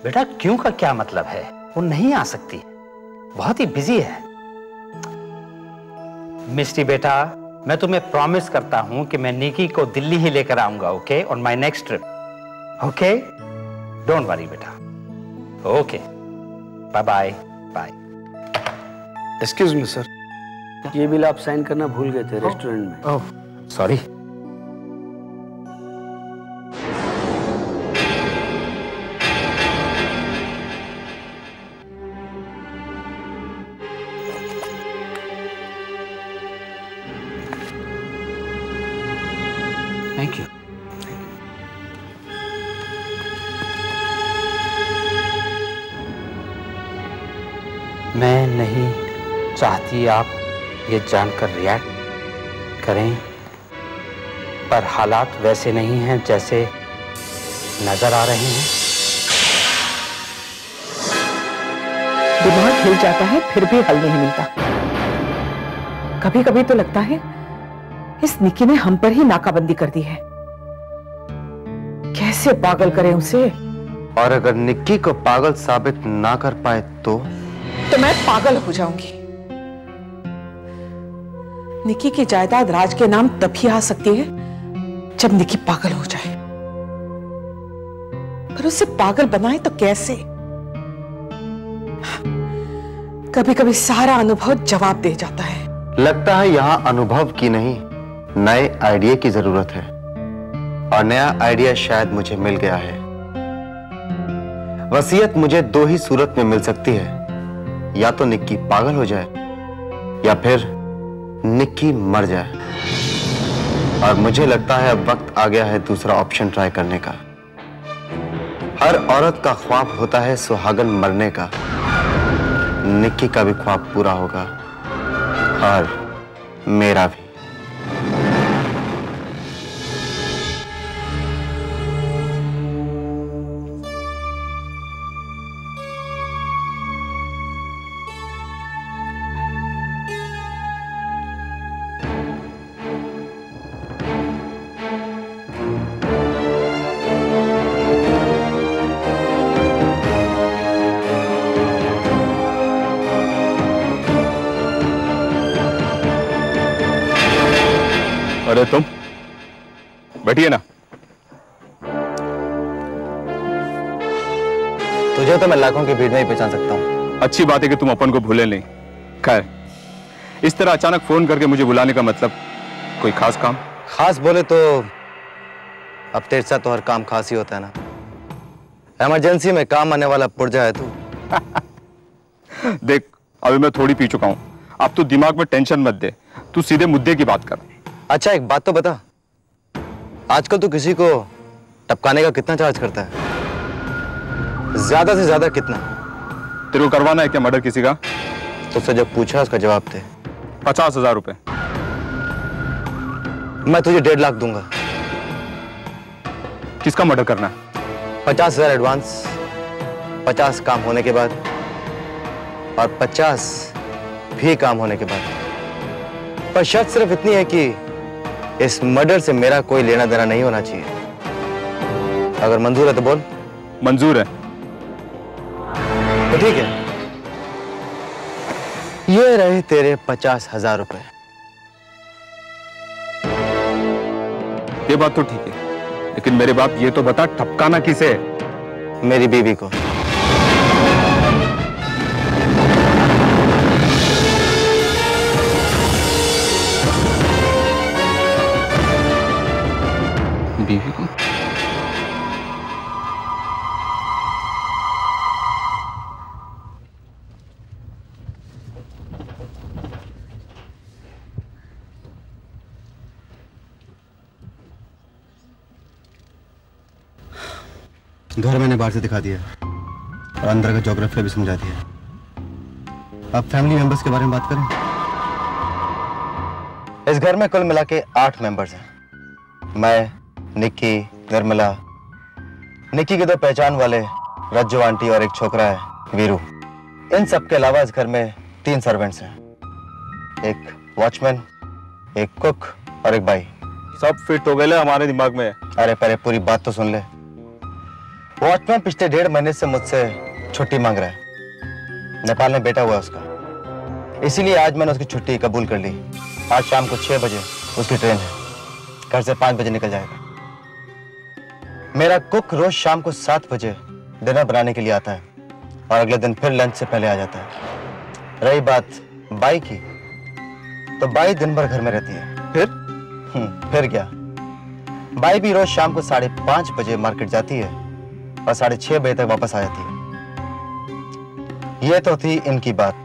बेटा क्यों का क्या मतलब है? वो नहीं आ सकती, बहुत ही बिजी है। मिस्टी बेटा, मैं तुम्हें प्रॉमिस करता हूं कि मैं निकी को दिल्ली ही लेकर आऊंगा, okay, on my next trip, okay? Don't worry बेटा, okay, bye bye bye. Excuse me sir, ये बिल आप साइन करना भूल गए थे रेस्टोरेंट में। Oh sorry. Thank you. मैं नहीं चाहती आप ये जानकर रिएक्ट करें, पर हालात वैसे नहीं हैं जैसे नजर आ रहे हैं। दिमाग हिल जाता है फिर भी हल नहीं मिलता। कभी कभी तो लगता है इस निकी ने हम पर ही नाकाबंदी कर दी है। कैसे पागल करें उसे? और अगर निक्की को पागल साबित ना कर पाए तो मैं पागल हो जाऊंगी। निकी की जायदाद राज के नाम तभी आ सकती है जब निकी पागल हो जाए। पर उसे पागल बनाए तो कैसे? कभी कभी सारा अनुभव जवाब दे जाता है। लगता है यहां अनुभव की नहीं, नए आइडिया की जरूरत है। और नया आइडिया शायद मुझे मिल गया है। वसीयत मुझे दो ही सूरत में मिल सकती है, या तो निक्की पागल हो जाए या फिर निक्की मर जाए। और मुझे लगता है अब वक्त आ गया है दूसरा ऑप्शन ट्राई करने का। हर औरत का ख्वाब होता है सुहागन मरने का। निक्की का भी ख्वाब पूरा होगा और मेरा भी। अरे तुम बैठिए ना। तुझे तो मैं लाखों की भीड़ में ही पहचान सकता हूँ। अच्छी बात है कि तुम अपन को भूले नहीं। खैर, इस तरह अचानक फोन करके मुझे बुलाने का मतलब कोई खास काम? खास बोले तो अब तेरे साथ तो हर काम खास ही होता है ना। इमरजेंसी में काम आने वाला पुर्जा है तू। देख, अभी मैं थोड़ी पी चुका हूं। अब तू दिमाग में टेंशन मत दे, तू सीधे मुद्दे की बात कर। अच्छा एक बात तो बता, आजकल तू किसी को टपकाने का कितना चार्ज करता है? ज्यादा से ज्यादा कितना? तेरे को करवाना है क्या मर्डर किसी का? तुझसे जब पूछा उसका जवाब दे। 50,000 रुपए। मैं तुझे 1.5 लाख दूंगा। किसका मर्डर करना है? 50,000 एडवांस, 50 काम होने के बाद और 50 भी काम होने के बाद। पर शर्त सिर्फ इतनी है कि इस मर्डर से मेरा कोई लेना देना नहीं होना चाहिए। अगर मंजूर है तो बोल। मंजूर है तो ठीक है, ये रहे तेरे 50,000 रुपए। ये बात तो ठीक है, लेकिन मेरे बाप ये तो बता, ठपकाना किसे? मेरी बीवी को। बीवी को? घर मैंने बाहर से दिखा दिया और अंदर का ज्योग्राफी भी समझा दिया। अब फैमिली मेंबर्स के बारे में बात करें। इस घर में कुल मिला के 8 मेंबर्स हैं। मैं, निक्की, निर्मला, निक्की के 2 पहचान वाले रज्जू आंटी और एक छोकरा है वीरू। इन सब के अलावा इस घर में 3 सर्वेंट्स हैं, एक वॉचमैन, एक कुक और एक बाई। सब फिट हो गए हमारे दिमाग में। अरे पहले पूरी बात तो सुन ले। वॉचमैन पिछले 1.5 महीने से मुझसे छुट्टी मांग रहा है। नेपाल में बेटा हुआ उसका, इसीलिए आज मैंने उसकी छुट्टी कबूल कर ली। आज शाम को 6 बजे उसकी ट्रेन है, घर से 5 बजे निकल जाएगा। मेरा कुक रोज शाम को 7 बजे डिनर बनाने के लिए आता है और अगले दिन फिर लंच से पहले आ जाता है। रही बात बाई की, तो बाई दिन भर घर में रहती है। फिर क्या, बाई भी रोज शाम को 5:30 बजे मार्केट जाती है और 6:30 बजे तक वापस आ जाती है। ये तो थी इनकी बात।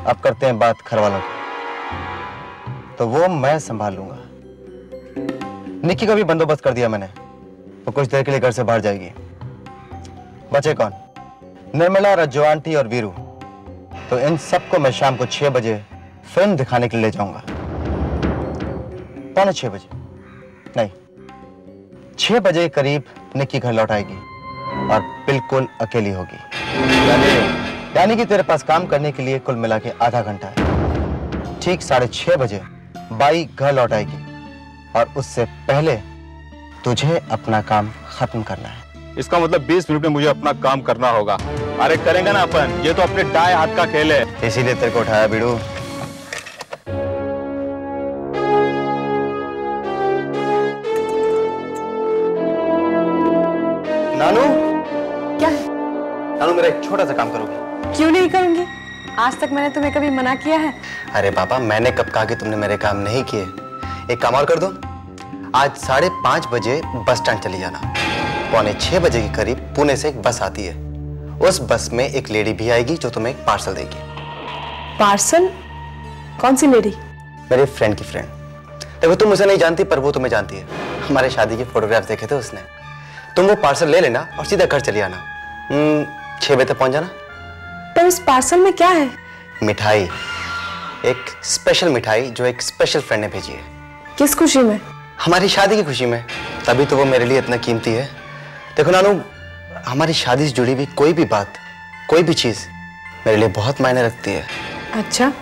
अब करते हैं बात घर वालों की। तो वो मैं संभाल लूंगा। निक्की का भी बंदोबस्त कर दिया मैंने, वो कुछ देर के लिए घर से बाहर जाएगी। बचे कौन? निर्मला, रज्जो आंटी और वीरू। तो इन सबको मैं शाम को 6 बजे फिल्म दिखाने के लिए ले जाऊंगा। 5:45 बजे नहीं, 6 बजे के करीब निक्की घर लौट आएगी और बिल्कुल अकेली होगी। यानी कि तेरे पास काम करने के लिए कुल मिला के आधा घंटा है। ठीक 6:30 बजे बाई घर लौट आएगी और उससे पहले तुझे अपना काम खत्म करना है। इसका मतलब 20 मिनट में मुझे अपना काम करना होगा। अरे करेंगे ना अपन, ये तो अपने दाएं हाथ का खेल है। इसीलिए तेरे को उठाया बीड़ू। नानू, क्या है? नानू मेरा एक छोटा सा काम करोगी? क्यों नहीं करूंगी? आज तक मैंने तुम्हें कभी मना किया है? अरे बाबा, मैंने कब कहा कि तुमने मेरे काम नहीं किए। एक काम और कर दो, आज 5:30 बजे बस स्टैंड चली जाना। 5:45 बजे के करीब पुणे से एक बस आती है। उस बस में एक लेडी भी आएगी जो तुम्हें एक पार्सल देगी। पार्सल? कौन सी लेडी? मेरे फ्रेंड की फ्रेंड। देखो, तुम उसे नहीं जानती पर वो तुम्हें जानती है। हमारे शादी के फोटोग्राफ देखे थे उसने। तुम वो पार्सल ले लेना और सीधा घर चली आना। 6 बजे तक पहुंच जाना। तो इस पार्सल में क्या है? मिठाई, एक स्पेशल मिठाई जो एक स्पेशल फ्रेंड ने भेजी है। किस खुशी में? हमारी शादी की खुशी में। तभी तो वो मेरे लिए इतना कीमती है। देखो नानू, हमारी शादी से जुड़ी हुई कोई भी बात, कोई भी चीज मेरे लिए बहुत मायने रखती है। अच्छा,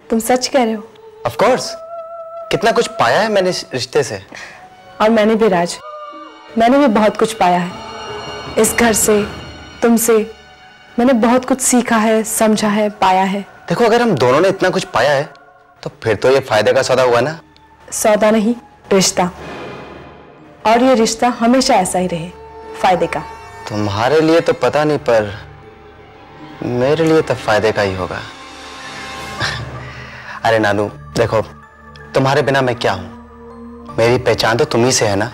तुम सच कह रहे हो? ऑफ कोर्स, कितना कुछ पाया है मैंने इस रिश्ते से। और मैंने भी राज, मैंने भी बहुत कुछ पाया है इस घर से, तुमसे। मैंने बहुत कुछ सीखा है, समझा है, पाया है। देखो, अगर हम दोनों ने इतना कुछ पाया है तो फिर तो ये फायदे का सौदा हुआ ना। सौदा नहीं, रिश्ता। और ये रिश्ता हमेशा ऐसा ही रहे, फायदे का। तुम्हारे लिए तो पता नहीं, पर मेरे लिए तो फायदे का ही होगा। अरे नानू देखो, तुम्हारे बिना मैं क्या हूं? मेरी पहचान तो तुम ही से है ना।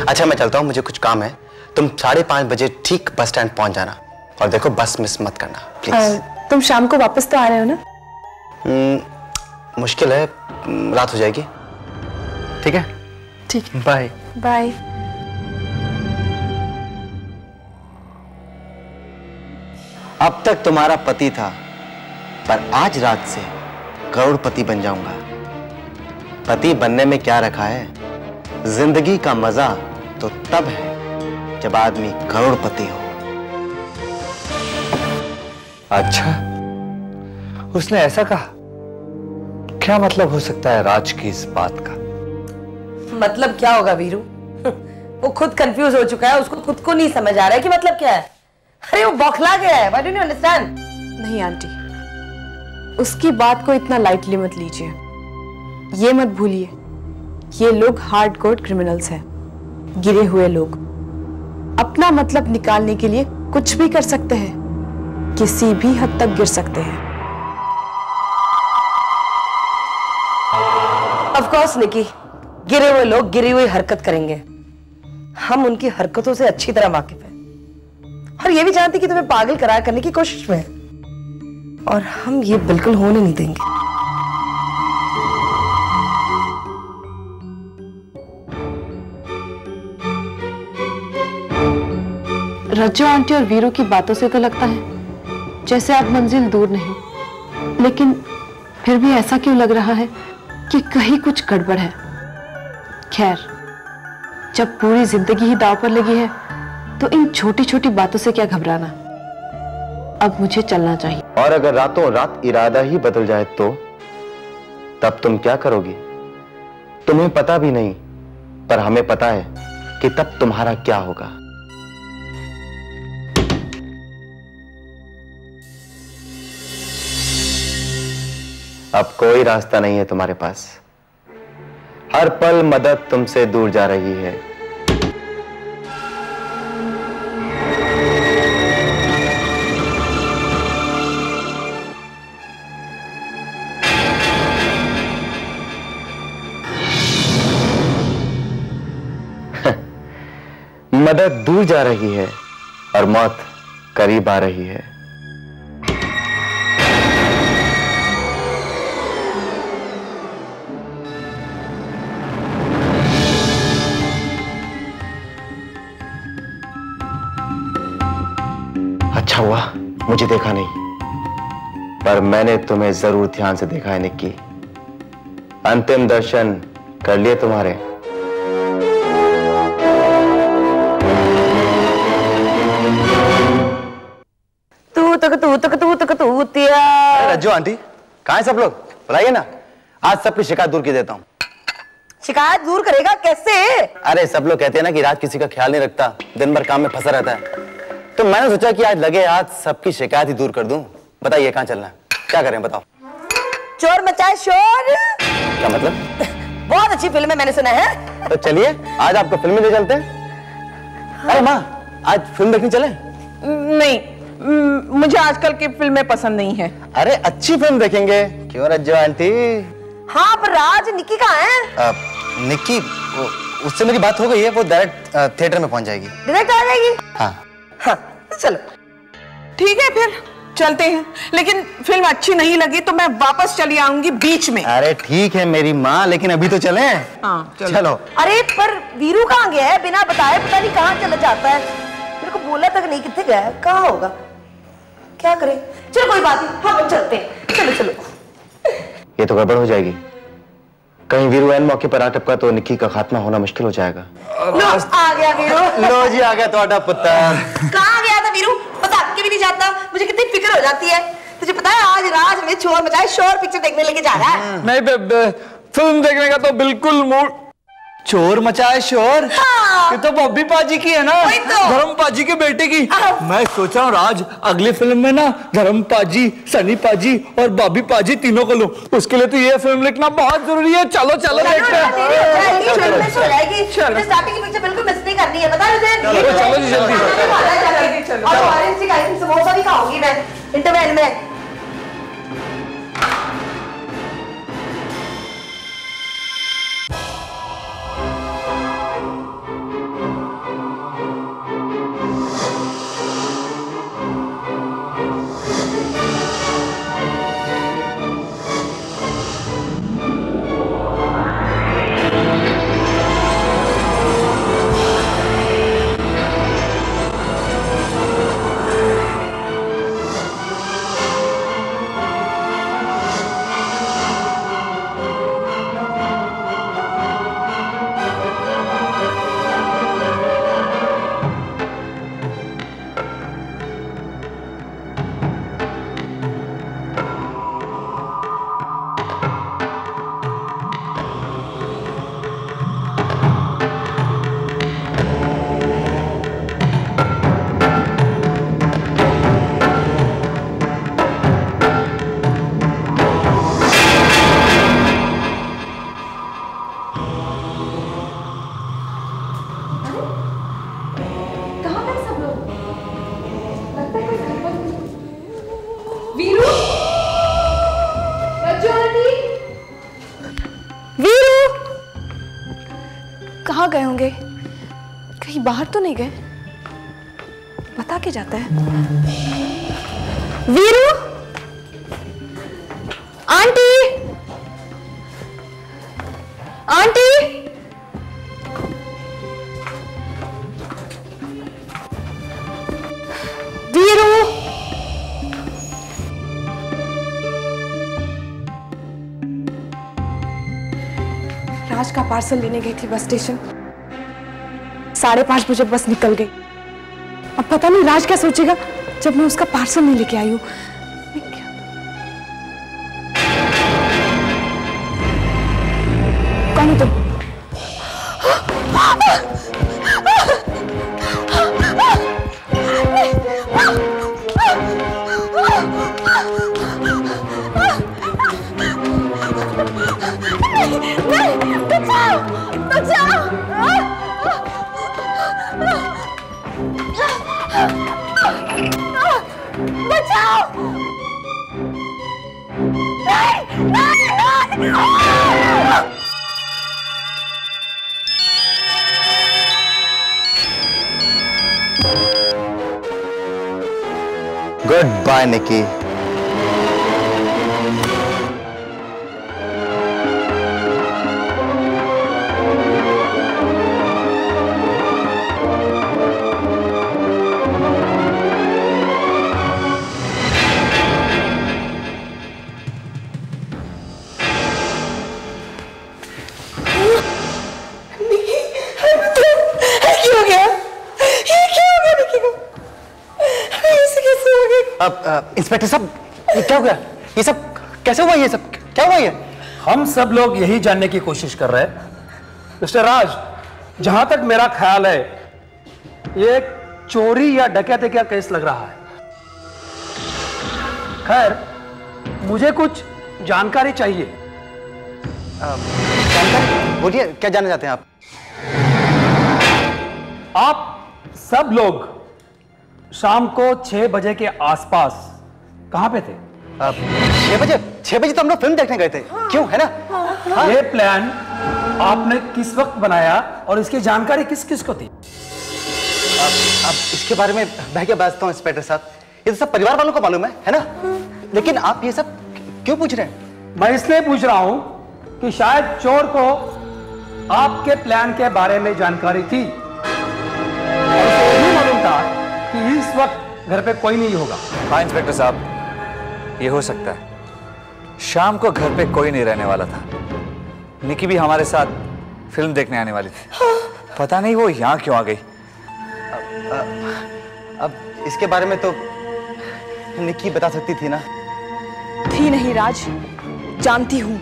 अच्छा, मैं चलता हूं, मुझे कुछ काम है। तुम 5:30 बजे ठीक बस स्टैंड पहुंच जाना और देखो बस मिस मत करना प्लीज। तुम शाम को वापस तो आ रहे हो ना? मुश्किल है, रात हो जाएगी। ठीक है? ठीक है, बाय बाय। अब तक तुम्हारा पति था, पर आज रात से करोड़पति बन जाऊंगा। पति बनने में क्या रखा है? जिंदगी का मजा तो तब है जब आदमी करोड़पति हो। अच्छा, उसने ऐसा कहा? क्या मतलब हो सकता है राज की इस बात का? मतलब क्या होगा वीरू? वो खुद कंफ्यूज हो चुका है, उसको खुद को नहीं समझ आ रहा है कि मतलब क्या है। अरे वो बौखला गया है। Why don't you understand? नहीं आंटी, उसकी बात को इतना लाइटली मत लीजिए। ये मत भूलिए, ये लोग हार्डकोर क्रिमिनल्स हैं, गिरे हुए लोग। अपना मतलब निकालने के लिए कुछ भी कर सकते हैं, किसी भी हद तक गिर सकते हैं। Of course, निकी, गिरे हुए लोग गिरी हुई हरकत करेंगे। हम उनकी हरकतों से अच्छी तरह वाकिफ हैं और ये भी जानते कि तुम्हें पागल करार करने की कोशिश में हैं। और हम ये बिल्कुल होने नहीं देंगे। रज्जो आंटी और वीरू की बातों से तो लगता है जैसे अब मंजिल दूर नहीं, लेकिन फिर भी ऐसा क्यों लग रहा है कि कहीं कुछ गड़बड़ है। खैर, जब पूरी जिंदगी ही दांव पर लगी है तो इन छोटी छोटी बातों से क्या घबराना। अब मुझे चलना चाहिए। और अगर रातों रात इरादा ही बदल जाए तो तब तुम क्या करोगी? तुम्हें पता भी नहीं, पर हमें पता है कि तब तुम्हारा क्या होगा। अब कोई रास्ता नहीं है तुम्हारे पास। हर पल मदद तुमसे दूर जा रही है। मदद दूर जा रही है और मौत करीब आ रही है। अच्छा हुआ मुझे देखा नहीं, पर मैंने तुम्हें जरूर ध्यान से देखा है निक्की। अंतिम दर्शन कर लिए तुम्हारे। रज्जू आंटी कहाँ है सब लोग? बुलाइए ना, आज सबकी शिकायत दूर की देता हूँ। शिकायत दूर करेगा कैसे? अरे सब लोग कहते हैं ना कि राज किसी का ख्याल नहीं रखता, दिन भर काम में फंसा रहता है, तो मैंने सोचा कि आज लगे हाथ सबकी शिकायत ही दूर कर दूं। बताइए कहाँ चलना है, क्या करें बताओ। चोर मचाए शोर। क्या मतलब? बहुत अच्छी फिल्म है, मैंने सुना है। तो चलिए आज आपको फिल्म ले चलते हैं। अरे माँ, आज फिल्म देखने चले? नहीं, मुझे आजकल की फिल्में पसंद नहीं है। अरे अच्छी फिल्म देखेंगे। क्यों रज्जू आंटी? हाँ पर राज, निक्की कहाँ है? निक्की, उससे मेरी बात हो गई है, वो डायरेक्ट थिएटर में पहुंच जाएगी। डायरेक्ट आ जाएगी? हाँ हाँ चलो ठीक है फिर चलते हैं, लेकिन फिल्म अच्छी नहीं लगी तो मैं वापस चली आऊंगी बीच में। अरे ठीक है मेरी माँ, लेकिन अभी तो चलें। हाँ चलो। अरे पर वीरू कहाँ गया है? बिना बताए पता नहीं कहाँ चला जाता है। मेरे को बोला तक नहीं, कितने गया है, कहाँ होगा, क्या करें। चलो कोई बात नहीं, हम चलते हैं। चलो चलो। ये तो गड़बड़ हो जाएगी, कहीं वीरू एन मौके पर आ टपका तो निक्की का खात्मा होना मुश्किल हो जाएगा। लो आ गया वीरू। लो जी आ गया तुम्हारा पुत्र। कहाँ गया था वीरू? पता के भी नहीं जाता, मुझे कितनी फिक्र हो जाती है। तुझे पता है आज राज हमें चोर मचाए शोर पिक्चर देखने लेके जा रहा है। नहीं फिल्म देखने का तो बिल्कुल मूड। चोर मचाए शोर? हाँ। ये तो बॉबी पाजी की है ना, धर्म पाजी के बेटे की। मैं सोच रहा हूँ राज अगली फिल्म में ना धर्म पाजी, सनी पाजी और बॉबी पाजी तीनों को लूं। उसके लिए तो ये फिल्म लिखना बहुत जरूरी है। चलो चलो देखते हैं। स्टार्टिंग की पिक्चर बिल्कुल मिस नहीं करनी है, पता है मुझे। चलो जी जल्दी। और ऑरेंज सी का समोसा भी खाऊंगी मैं इंटरवल में। कहाँ गए होंगे? कहीं बाहर तो नहीं गए? बता के जाता है। Veeru, aunty, aunty, Veeru. राज का पार्सल लेने गई थी बस स्टेशन। 5:30 बजे बस निकल गई। अब पता नहीं राज क्या सोचेगा जब मैं उसका पार्सल नहीं लेके आई हूँ। कौन हो तुम? नहीं, बचाओ, बचाओ। बचाओ। नहीं, नहीं, नहीं। गुड बाय निकी। इंस्पेक्टर साहब, ये क्या हो गया? ये सब कैसे हुआ? ये सब क्या हुआ? ये हम सब लोग यही जानने की कोशिश कर रहे हैं मिस्टर राज। जहां तक मेरा ख्याल है ये एक चोरी या डकैती का केस लग रहा है। खैर, मुझे कुछ जानकारी चाहिए। जानकारी बोलिए, क्या जानना चाहते हैं आप? आप सब लोग शाम को 6 बजे के आसपास कहां पे थे? 6 बजे? 6 बजे तो हम लोग फिल्म देखने गए थे। क्यों, है ना? हाँ। ये प्लान आपने किस वक्त बनाया और इसकी जानकारी किस किस को थी? अब इसके बारे में मैं क्या बताता हूँ इंस्पेक्टर साहब, ये तो सब परिवार वालों को मालूम है ना? लेकिन आप ये सब क्यों पूछ रहे हैं? मैं इसलिए पूछ रहा हूं कि शायद चोर को आपके प्लान के बारे में जानकारी थी और उसे ये भी मालूम था कि इस वक्त घर पे कोई नहीं होगा। हाँ इंस्पेक्टर साहब, ये हो सकता है। शाम को घर पे कोई नहीं रहने वाला था। निकी भी हमारे साथ फिल्म देखने आने वाली थी। पता नहीं वो यहाँ क्यों आ गई। अब इसके बारे में तो निकी बता सकती थी ना? थी नहीं राज, जानती हूं।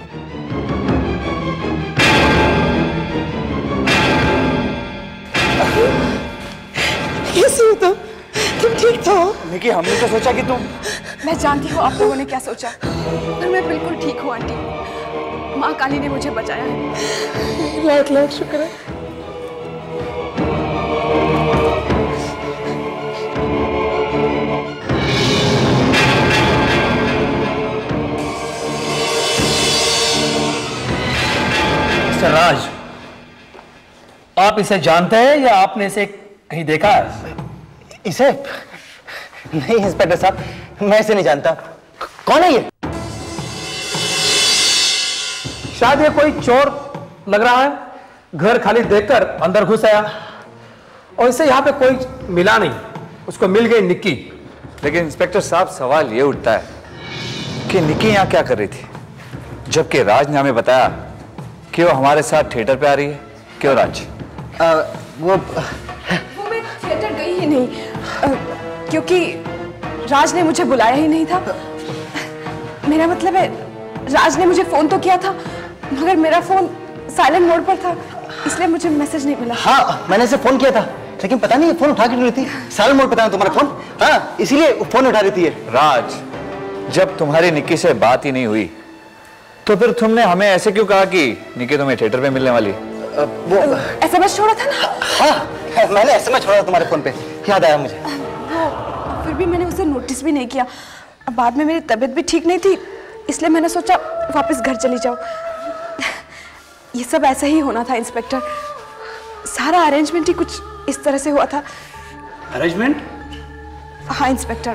कैसे तो तुम ठीक तो? निकी, हमने तो सोचा कि तुम। मैं जानती हूँ आप लोगों ने क्या सोचा, पर मैं बिल्कुल ठीक हूँ आंटी। माँ काली ने मुझे बचाया है। लाख लाख शुक्र है। मिस्टर राज, आप इसे जानते हैं या आपने इसे कहीं देखा है? इसे? नहीं इंस्पेक्टर साहब, मैं इसे नहीं जानता। कौन है ये? शायद ये कोई चोर लग रहा है। घर खाली देखकर अंदर घुस आया और इसे यहाँ पे कोई मिला नहीं। उसको मिल गई निक्की। लेकिन इंस्पेक्टर साहब, सवाल ये उठता है कि निकी यहाँ क्या कर रही थी, जबकि राज ने हमें बताया कि वो हमारे साथ थिएटर पे आ रही है। क्यों राज? वो मैं थिएटर गई ही नहीं, क्योंकि राज ने मुझे बुलाया ही नहीं था। मेरा मतलब है, राज ने मुझे फोन तो किया था, मगर मेरा फोन साइलेंट मोड पर था, इसलिए मुझे मैसेज नहीं मिला। हाँ, मैंने इसे फोन किया था, लेकिन पता नहीं ये फोन उठा क्यों रही थी। साइलेंट मोड पे था तुम्हारा फोन। हाँ, इसीलिए फोन उठा रही थी ये। राज, जब तुम्हारी निकी से बात ही नहीं हुई तो फिर तुमने हमें ऐसे क्यों कहा कि निकी तुम्हें थिएटर पे मिलने वाली? वो SMS छोड़ा था ना? हाँ, मैंने SMS छोड़ा था तुम्हारे फोन पे, याद आया मुझे। फिर भी मैंने उसे नोटिस भी नहीं किया। अब बाद में मेरी तबीयत भी ठीक नहीं थी, इसलिए मैंने सोचा वापस घर चली जाओ। ये सब ऐसा ही होना था इंस्पेक्टर। सारा अरेंजमेंट ही कुछ इस तरह से हुआ था। अरेंजमेंट? हाँ इंस्पेक्टर,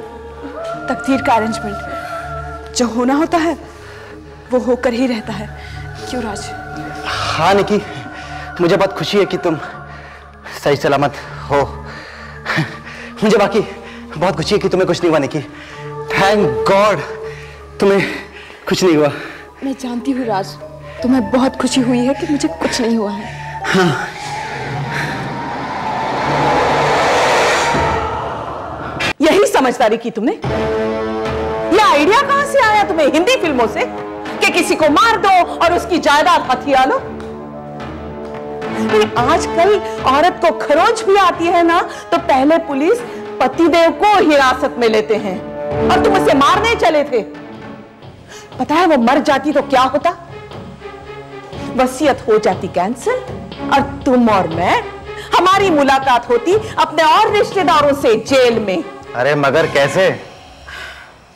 तकदीर का अरेंजमेंट। जो होना होता है वो होकर ही रहता है। क्यों राज? हाँ निकी, मुझे बहुत खुशी है कि तुम सही सलामत हो। मुझे बाकी बहुत खुशी है कि तुम्हें कुछ नहीं हुआ निकी। थैंक गॉड तुम्हें कुछ नहीं हुआ। मैं जानती हूँ राज, तुम्हें बहुत खुशी हुई है कि मुझे कुछ नहीं हुआ है। हाँ। यही समझदारी की तुमने? ये आइडिया कहां से आया तुम्हें हिंदी फिल्मों से कि किसी को मार दो और उसकी जायदाद हथिया लो? आजकल औरत को खरोंच भी आती है ना, तो पहले पुलिस पतिदेव को हिरासत में लेते हैं, और तुम उसे मारने चले थे। पता है वो मर जाती तो क्या होता? वसीयत हो जाती कैंसिल और तुम और मैं, हमारी मुलाकात होती अपने और रिश्तेदारों से जेल में। अरे मगर कैसे?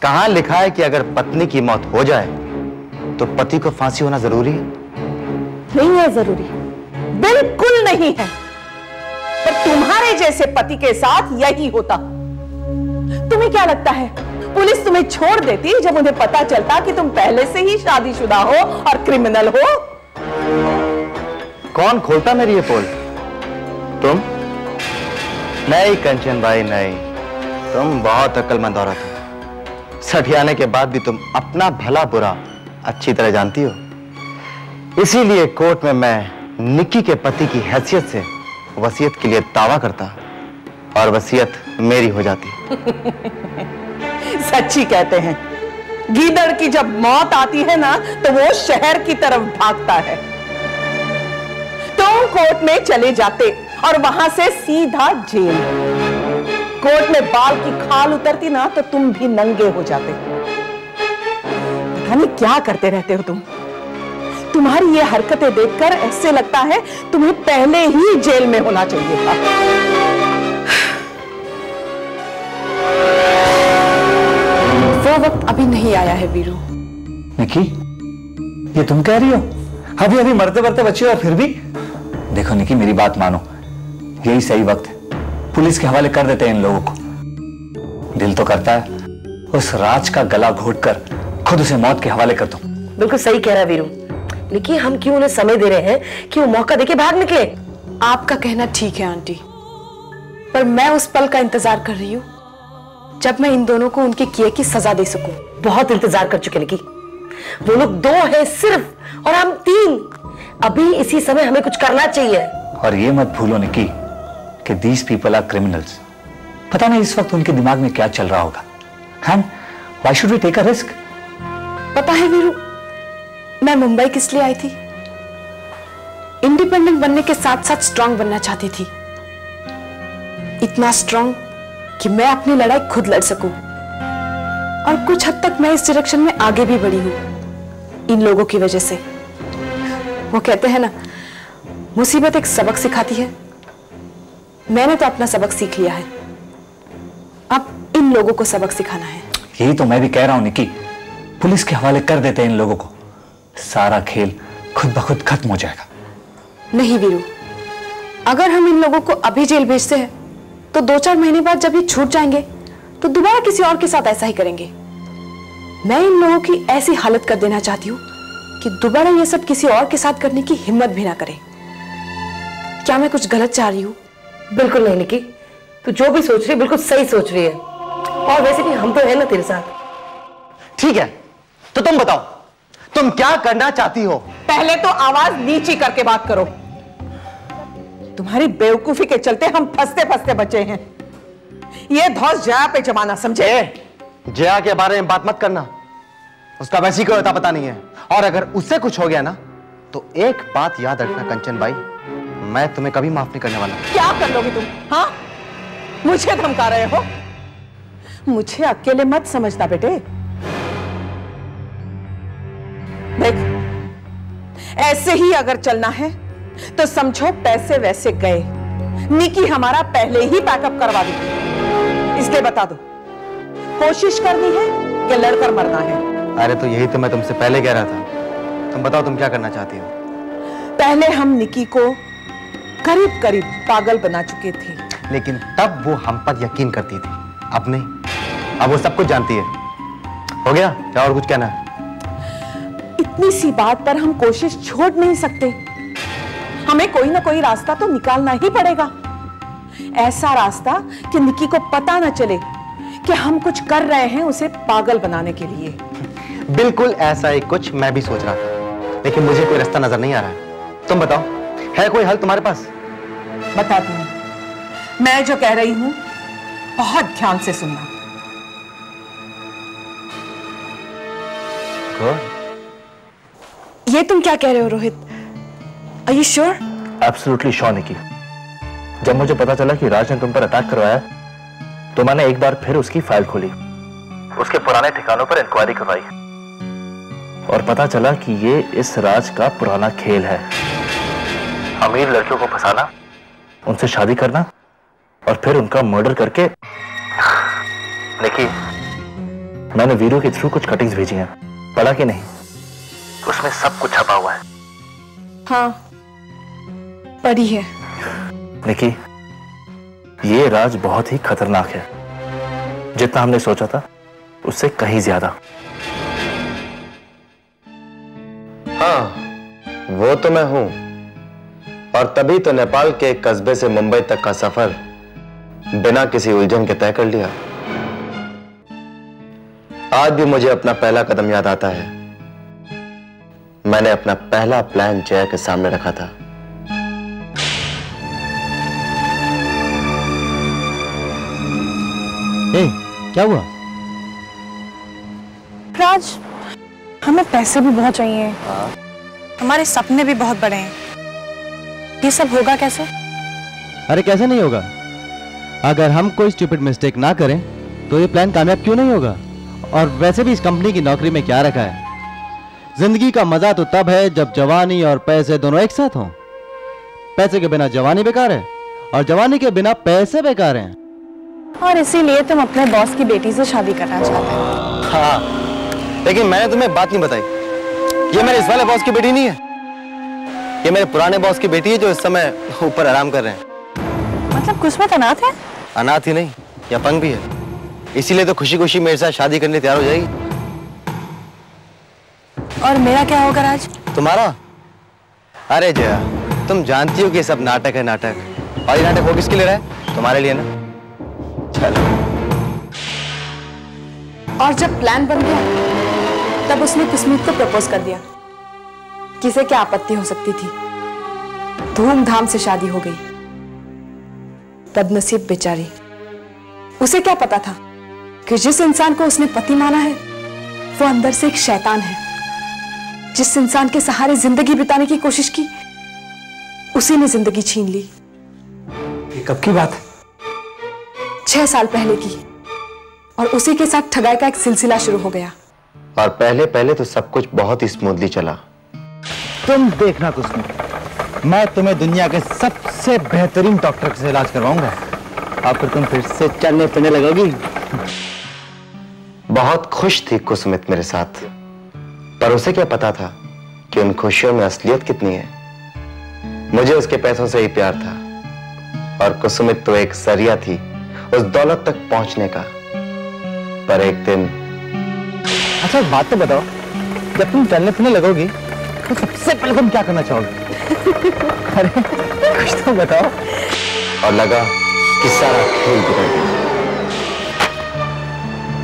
कहां लिखा है कि अगर पत्नी की मौत हो जाए तो पति को फांसी होना जरूरी है? नहीं है जरूरी, बिल्कुल नहीं है। पर तुम्हारे जैसे पति के साथ यही होता। तुम्हें क्या लगता है पुलिस तुम्हें छोड़ देती जब उन्हें पता चलता कि तुम पहले से ही शादीशुदा हो और क्रिमिनल हो? कौन खोलता मेरी ये पोल? तुम? नहीं कंचन भाई नहीं, तुम बहुत अक्लमंद औरत हो। सठियाने के बाद भी तुम अपना भला बुरा अच्छी तरह जानती हो। इसीलिए कोर्ट में मैं निक्की के पति की हैसियत से वसीयत के लिए दावा करता और वसीयत मेरी हो जाती। सच्ची कहते हैं, गीदड़ की जब मौत आती है ना तो वो शहर की तरफ भागता है। तुम कोर्ट में चले जाते और वहां से सीधा जेल। कोर्ट में बाल की खाल उतरती ना तो तुम भी नंगे हो जाते। पता नहीं क्या करते रहते हो तुम। तुम्हारी ये हरकतें देखकर ऐसे लगता है तुम्हें पहले ही जेल में होना चाहिए था। वो वक्त अभी नहीं आया है वीरू। निकी, ये तुम कह रही हो? अभी अभी मरते मरते बच्चे हो और फिर भी? देखो निकी, मेरी बात मानो, यही सही वक्त है। पुलिस के हवाले कर देते हैं इन लोगों को। दिल तो करता है उस राज का गला घोटकर खुद उसे मौत के हवाले कर दूं। बिल्कुल सही कह रहा वीरू। निकी, हम क्यों उन्हें समय दे रहे हैं कि वो मौका देके भाग निकले? आपका कहना ठीक है आंटी, पर मैं उस पल का इंतजार कर रही हूँ जब मैं इन दोनों को उनके किए की सजा दे सकूं। बहुत इंतजार कर चुके निकी। वो लोग 2 हैं सिर्फ और हम 3। अभी इसी समय हमें कुछ करना चाहिए। और ये मत भूलो निकी कि these people are criminals। पता नहीं इस वक्त उनके दिमाग में क्या चल रहा होगा। And why should we take a risk? पता है वीरू, मैं मुंबई किस लिए आई थी? इंडिपेंडेंट बनने के साथ साथ स्ट्रांग बनना चाहती थी। इतना स्ट्रांग कि मैं अपनी लड़ाई खुद लड़ सकूं। और कुछ हद तक मैं इस डायरेक्शन में आगे भी बढ़ी हूं इन लोगों की वजह से। वो कहते हैं ना, मुसीबत एक सबक सिखाती है। मैंने तो अपना सबक सीख लिया है, अब इन लोगों को सबक सिखाना है। यही तो मैं भी कह रहा हूं निकी, पुलिस के हवाले कर देते हैं इन लोगों को, सारा खेल खुद ब खुद खत्म हो जाएगा। नहीं वीरू, अगर हम इन लोगों को अभी जेल भेजते हैं तो 2-4 महीने बाद जब ये छूट जाएंगे तो दोबारा किसी और के साथ ऐसा ही करेंगे। मैं इन लोगों की ऐसी हालत कर देना चाहती हूँ कि दोबारा ये सब किसी और के साथ करने की हिम्मत भी ना करें। क्या मैं कुछ गलत चाह रही हूँ? बिल्कुल नहीं निकी, तू जो भी सोच रही है बिल्कुल सही सोच रही है। और वैसे भी हम तो है ना तेरे साथ। ठीक है, तो तुम बताओ तुम क्या करना चाहती हो? पहले तो आवाज नीची करके बात करो। तुम्हारी बेवकूफी के चलते हम फंसते फंसते बचे हैं। ये धौस जया पे जमाना, समझे? जया के बारे में बात मत करना, उसका वैसी कोई अता पता नहीं है। और अगर उससे कुछ हो गया ना तो एक बात याद रखना कंचन भाई, मैं तुम्हें कभी माफ नहीं करने वाला। क्या कर लोगे तुम? हाँ, मुझे धमका रहे हो? मुझे अकेले मत समझना बेटे। देख, ऐसे ही अगर चलना है तो समझो पैसे वैसे गए। निकी हमारा पहले ही पैकअप करवा दी, इसलिए बता दो, कोशिश करनी है कि लड़कर मरना है? अरे तो यही तो मैं तुमसे पहले कह रहा था। तुम बताओ तुम क्या करना चाहती हो? पहले हम निकी को करीब करीब पागल बना चुके थे, लेकिन तब वो हम पर यकीन करती थी, अब नहीं। अब वो सब कुछ जानती है। हो गया? क्या और कुछ कहना है? इतनी सी बात पर हम कोशिश छोड़ नहीं सकते। हमें कोई ना कोई रास्ता तो निकालना ही पड़ेगा। ऐसा रास्ता कि निकी को पता ना चले कि हम कुछ कर रहे हैं उसे पागल बनाने के लिए। बिल्कुल ऐसा ही कुछ मैं भी सोच रहा था, लेकिन मुझे कोई रास्ता नजर नहीं आ रहा है। तुम बताओ, है कोई हल तुम्हारे पास? बताती हूं। मैं जो कह रही हूं बहुत ध्यान से सुनना। ये तुम क्या कह रहे हो Rohit? Are you sure? Absolutely sure निकी। जब मुझे पता चला कि राज ने तुम पर अटैक करवाया तो मैंने एक बार फिर उसकी फाइल खोली, उसके पुराने ठिकानों पर इंक्वायरी करवाई और पता चला कि ये इस राज का पुराना खेल है। अमीर लड़कियों को फंसाना, उनसे शादी करना और फिर उनका मर्डर करके। निकी, मैंने वीरू के थ्रू कुछ कटिंग्स भेजी हैं, पढ़ा कि नहीं? उसमें सब कुछ छपा हुआ है। हाँ, पढ़ी है। निकी, ये राज बहुत ही खतरनाक है, जितना हमने सोचा था उससे कहीं ज्यादा। हाँ, वो तो मैं हूं, और तभी तो नेपाल के एक कस्बे से मुंबई तक का सफर बिना किसी उलझन के तय कर लिया। आज भी मुझे अपना पहला कदम याद आता है। मैंने अपना पहला प्लान जया के सामने रखा था। क्या हुआ? राज, हमें पैसे भी बहुत चाहिए। हमारे सपने भी बहुत बड़े हैं। ये सब होगा कैसे? अरे कैसे नहीं होगा? अगर हम कोई स्टूपिड मिस्टेक ना करें तो ये प्लान कामयाब क्यों नहीं होगा? और वैसे भी इस कंपनी की नौकरी में क्या रखा है? जिंदगी का मजा तो तब है जब जवानी और पैसे दोनों एक साथ हों। पैसे के बिना जवानी बेकार है और जवानी के बिना पैसे बेकार हैं। और इसीलिए तुम अपने बॉस की बेटी से शादी करना चाहते हो। हाँ, लेकिन मैंने तुम्हें बात नहीं बताई। ये मेरे इस वाले बॉस की बेटी नहीं है, ये मेरे पुराने बॉस की बेटी है जो इस समय ऊपर आराम कर रहे हैं। मतलब कुसुमित अनाथ है? अनाथ ही नहीं, या अपंग भी है, इसीलिए तो खुशी खुशी मेरे साथ शादी करने तैयार हो जाएगी। और मेरा क्या होगा राज? तुम्हारा? अरे जया, तुम जानती हो कि ये सब नाटक है, नाटक। और ये नाटक वो किसके लिए रहा है? तुम्हारे लिए ना। चलो। और जब प्लान बन गया तब उसने कुसुमित को प्रपोज कर दिया। किसे क्या आपत्ति हो सकती थी? धूमधाम से शादी हो गई। बदनसीब बेचारी, उसे क्या पता था कि जिस इंसान को उसने पति माना है वो अंदर से एक शैतान है। जिस इंसान के सहारे जिंदगी बिताने की कोशिश की उसी ने जिंदगी छीन ली। ये कब की बात है? 6 साल पहले की। और उसी के साथ ठगाई का एक सिलसिला शुरू हो गया। और पहले पहले तो सब कुछ बहुत ही स्मूथली चला। तुम देखना कुसुमित, मैं तुम्हें दुनिया के सबसे बेहतरीन डॉक्टर से इलाज करवाऊंगा और फिर तुम फिर से चलने फिरने लगोगी। बहुत खुश थी कुसुमित मेरे साथ, पर उसे क्या पता था कि उन खुशियों में असलियत कितनी है। मुझे उसके पैसों से ही प्यार था और कुसुमित तो एक जरिया थी उस दौलत तक पहुंचने का। पर एक दिन। अच्छा एक बात तो बताओ, जब तुम चलने फिरने लगोगी तो सबसे पहले तुम क्या करना चाहोगे? अरे कुछ तो बताओ। और लगा कि सारा खेल बिगड़ गया।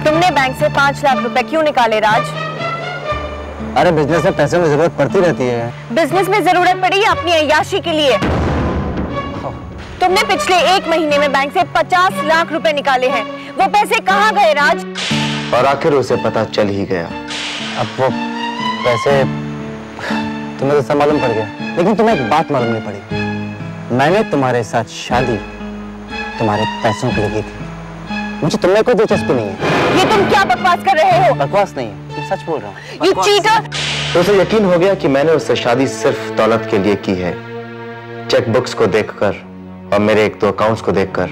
तुमने बैंक से 5 लाख रुपए क्यों निकाले राज? अरे बिजनेस में पैसे की जरूरत पड़ती रहती है। बिजनेस में जरूरत पड़ी है अपनी अय्याशी के लिए। तुमने पिछले 1 महीने में बैंक से 50 लाख रुपए निकाले हैं। वो पैसे कहाँ गए राज? और आखिर उसे पता चल ही गया। अब वो पैसे तुम्हें तो सब मालूम पड़ गया, लेकिन तुम्हें एक बात मालूम नहीं पड़ी। मैंने तुम्हारे साथ शादी तुम्हारे पैसों के लिए की थी। मुझे तुमने कोई दिलचस्पी नहीं है। ये तुम क्या बकवास कर रहे हो? बकवास नहीं है, मैं सच बोल रहा हूँ। You cheater! तो उसे यकीन हो गया कि मैंने उससे शादी सिर्फ दौलत के लिए की है। चेकबुक्स को देखकर और मेरे 1-2 अकाउंट्स को देखकर।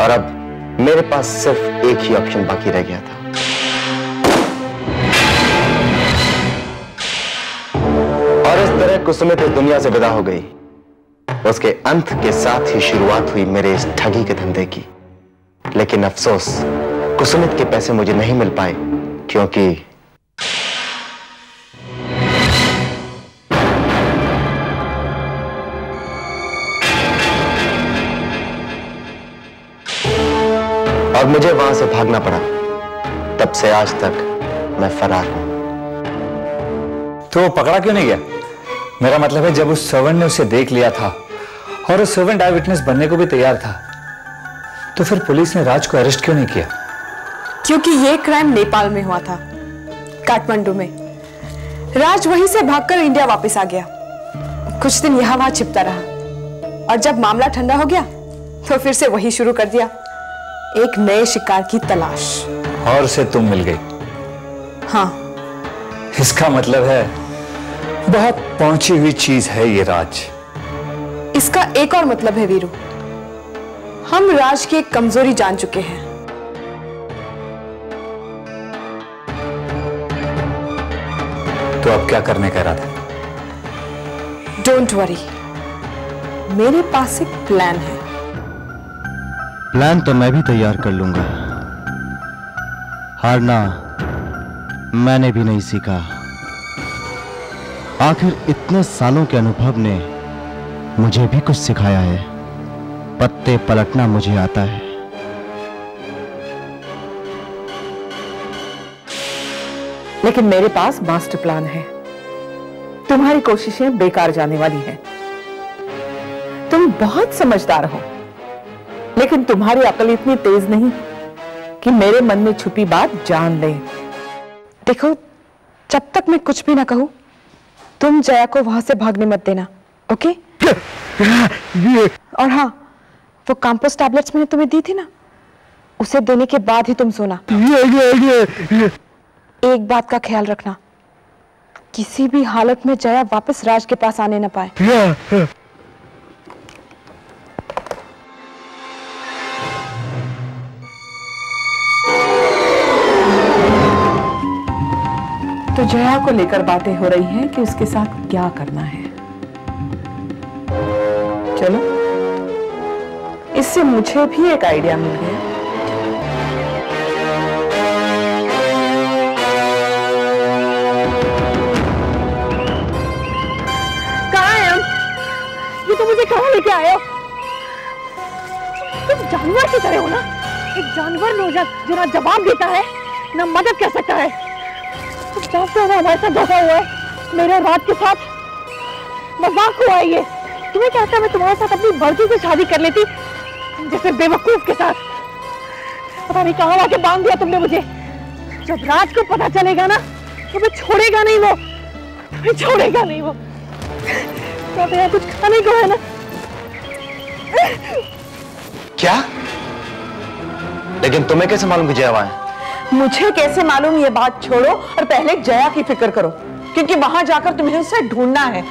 और अब मेरे पास सिर्फ एक ही ऑप्शन बाकी रह गया था। और इस तरह कुसुमित इस दुनिया से विदा हो गई। उसके अंत के साथ ही शुरुआत हुई मेरे इस ठगी के धंधे की। लेकिन अफसोस, कुसुमित के पैसे मुझे नहीं मिल पाए, क्योंकि और मुझे वहां से भागना पड़ा। तब से आज तक मैं फरार हूं। तो पकड़ा क्यों नहीं गया? मेरा मतलब है जब उस सर्वेंट ने उसे देख लिया था और उस सर्वेंट आई विटनेस बनने को भी तैयार था, तो फिर पुलिस ने राज को अरेस्ट क्यों नहीं किया? क्योंकि ये क्राइम नेपाल में हुआ था, काठमांडू में। राज वहीं से भागकर इंडिया वापस आ गया। कुछ दिन यहां वहां छिपता रहा और जब मामला ठंडा हो गया तो फिर से वही शुरू कर दिया, एक नए शिकार की तलाश। और उसे तुम मिल गई? हाँ, इसका मतलब है बहुत पहुंची हुई चीज है ये राज। इसका एक और मतलब है वीरू, हम राज की एक कमजोरी जान चुके हैं। तो अब क्या करने का इरादा? डोंट वरी, मेरे पास एक प्लान है। प्लान तो मैं भी तैयार कर लूंगा। हारना मैंने भी नहीं सीखा। आखिर इतने सालों के अनुभव ने मुझे भी कुछ सिखाया है। पत्ते पलटना मुझे आता है। लेकिन मेरे पास मास्टर प्लान है। तुम्हारी कोशिशें बेकार जाने वाली हैं। तुम बहुत समझदार हो, लेकिन तुम्हारी अकल इतनी तेज नहीं कि मेरे मन में छुपी बात जान ले। देखो, जब तक मैं कुछ भी ना कहूं, तुम जया को वहां से भागने मत देना, ओके? और हाँ, वो काम्पोस टैबलेट्स मैंने तुम्हें दी थी ना, उसे देने के बाद ही तुम सोना। एक बात का ख्याल रखना, किसी भी हालत में जया वापस राज के पास आने न पाए। तो जया को लेकर बातें हो रही हैं कि उसके साथ क्या करना है। चलो, इससे मुझे भी एक आइडिया मिल गया। ये तो मुझे कहाँ लेके आए हो? तुम जानवर की तरह हो ना। एक जानवर जो ना जवाब देता है ना मदद कर सकता है। तुम जानते हो ना हमारे साथ धोखा हुआ है। मेरे रात के साथ मजाक हुआ है ये। तुम्हें क्या लगता है मैं तुम्हारे साथ अपनी मर्जी से शादी कर लेती, जैसे बेवकूफ के साथ? पता नहीं कहाँ आके बांध दिया तुमने मुझे। जब राज को पता चलेगा ना तो मैं छोड़ेगा नहीं वो, मैं छोड़ेगा नहीं वो। तो यार कुछ खाने को है ना? क्या? लेकिन तुम्हें कैसे मालूम कि जया वहां है? मुझे कैसे मालूम ये बात छोड़ो और पहले जया की फिक्र करो, क्योंकि वहां जाकर तुम्हें उसे ढूंढना है।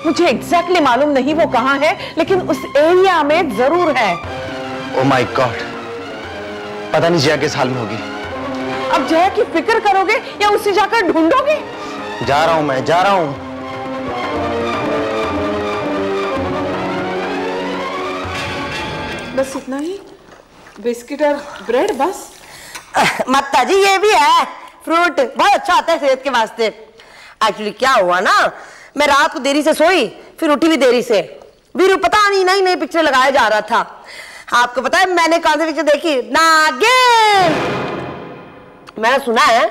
मुझे एग्जैक्टली मालूम नहीं वो कहां है, लेकिन उस एरिया में जरूर है। ओह माय गॉड, पता नहीं जया किस हाल में होगी। अब जया की फिक्र करोगे या उसे जाकर ढूंढोगे? जा रहा हूं, मैं जा रहा हूं। बस इतना ही? बिस्किट और ब्रेड बस? माता जी ये भी है फ्रूट, बहुत अच्छा आता है सेहत के वास्ते। एक्चुअली क्या हुआ ना, मैं रात को देरी से सोई, फिर उठी भी देरी से। वीरू पता नहीं नई नई पिक्चर लगाया जा रहा था। आपको पता है मैंने कौन सी पिक्चर देखी? नागिन। मैंने सुना है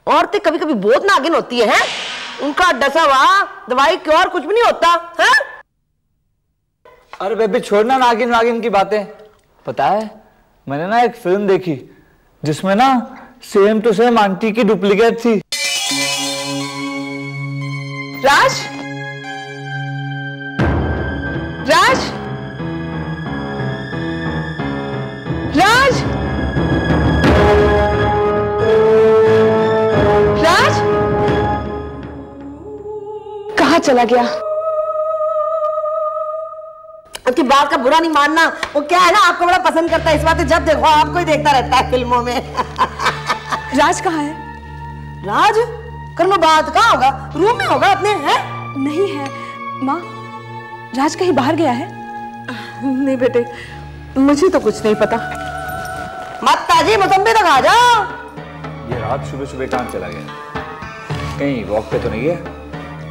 औरतें कभी कभी बहुत नागिन होती है, उनका डसा हुआ दवाई क्योर कुछ भी नहीं होता है? अरे बेबी छोड़ना नागिन नागिन की बातें। पता है मैंने ना एक फिल्म देखी जिसमें ना सेम टू सेम आंटी की डुप्लीकेट थी। राज, राज, राज, राज, कहाँ चला गया? आपकी बात का बुरा नहीं मानना, वो क्या है ना आपको बड़ा पसंद करता है, इस बात जब देखो आपको ही देखता रहता है फिल्मों में। राज कहाँ है? राज कर लो बात, कहाँ होगा? रूम में होगा अपने। हैं? नहीं है माँ, राज कहीं बाहर गया है? नहीं बेटे, मुझे तो कुछ नहीं पता। माता जी मौसम्बी तक आ जाओ। ये रात सुबह सुबह कहाँ चला गया? कहीं वॉक पे तो नहीं है?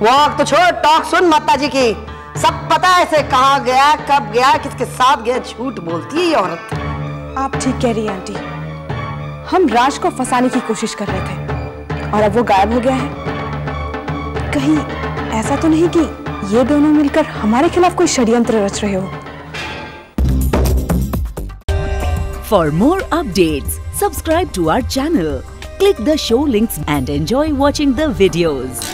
वॉक तो छोड़, टॉक सुन माता जी की। सब पता है इसे कहाँ गया, कब गया, किसके साथ गया। झूठ बोलती है ये औरत। आप ठीक कह रही हैं आंटी, हम राज को फंसाने की कोशिश कर रहे थे और अब वो गायब हो गया है। कहीं ऐसा तो नहीं कि ये दोनों मिलकर हमारे खिलाफ कोई षड्यंत्र रच रहे हो? For more updates, subscribe to our channel, click the show links and enjoy watching the videos.